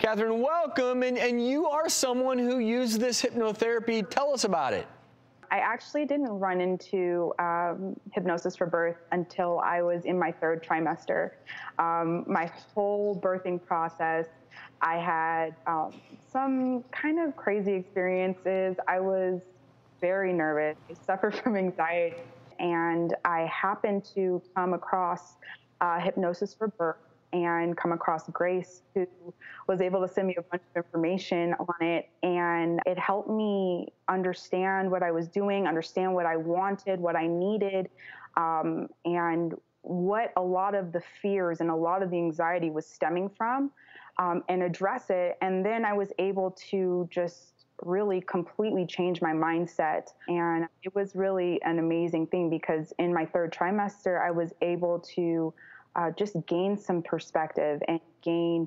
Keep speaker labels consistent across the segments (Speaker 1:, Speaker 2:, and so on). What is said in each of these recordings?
Speaker 1: Kathryn, welcome, and you are someone who used this hypnotherapy. Tell us about it.
Speaker 2: I actually didn't run into hypnosis for birth until I was in my 3rd trimester. My whole birthing process, I had some kind of crazy experiences. I was very nervous. I suffered from anxiety, and I happened to come across hypnosis for birth and come across Grace, who was able to send me a bunch of information on it. And it helped me understand what I was doing, understand what I wanted, what I needed, and what a lot of the fears and a lot of the anxiety was stemming from, and address it. And then I was able to just really completely change my mindset. And it was really an amazing thing, because in my 3rd trimester, I was able to just gain some perspective and gain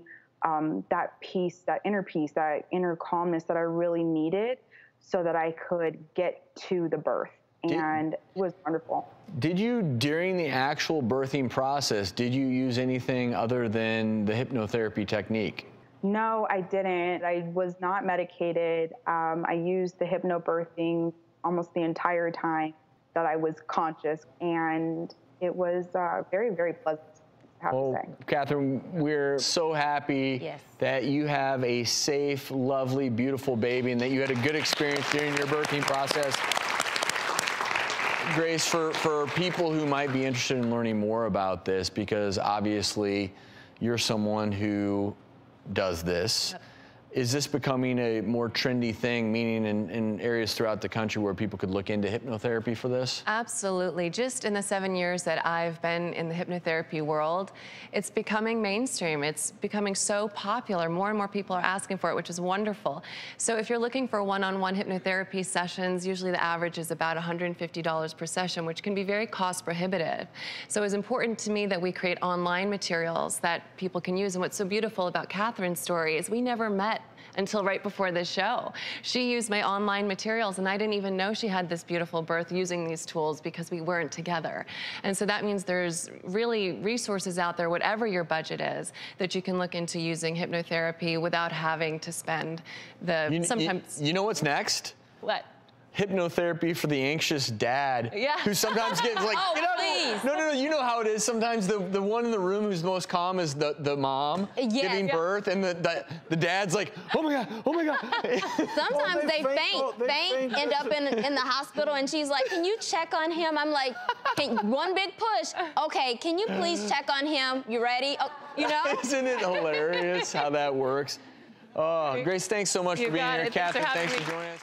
Speaker 2: that peace, that inner calmness that I really needed, so that I could get to the birth. And it was wonderful.
Speaker 1: Did you, during the actual birthing process, did you use anything other than the hypnotherapy technique?
Speaker 2: No, I didn't. I was not medicated. I used the hypnobirthing almost the entire time that I was conscious, and it was very, very pleasant.
Speaker 1: Well, Kathryn, we're so happy that you have a safe, lovely, beautiful baby, and that you had a good experience during your birthing process. Grace, for people who might be interested in learning more about this, because obviously you're someone who does this, is this becoming a more trendy thing, meaning in areas throughout the country where people could look into hypnotherapy for this?
Speaker 3: Absolutely. Just in the 7 years that I've been in the hypnotherapy world, it's becoming mainstream. It's becoming so popular. More and more people are asking for it, which is wonderful. So if you're looking for one-on-one hypnotherapy sessions, usually the average is about $150 per session, which can be very cost prohibitive. So it's important to me that we create online materials that people can use. And what's so beautiful about Kathryn's story is we never met until right before this show. She used my online materials, and I didn't even know she had this beautiful birth using these tools, because we weren't together. And so that means there's really resources out there, whatever your budget is, that you can look into using hypnotherapy without having to spend the sometimes.
Speaker 1: You know what's next?
Speaker 3: What?
Speaker 1: Hypnotherapy for the anxious dad, who sometimes gets like,
Speaker 3: please.
Speaker 1: No, you know how it is. Sometimes the one in the room who's most calm is the mom giving birth, and the dad's like, oh my God.
Speaker 4: Sometimes they faint, end up in the hospital, and she's like, can you check on him? I'm like, one big push. Okay, can you please check on him? You ready? Oh, you know?
Speaker 1: Isn't it hilarious how that works? Oh, Grace, thanks so much for being here. Kathryn, thanks for joining us.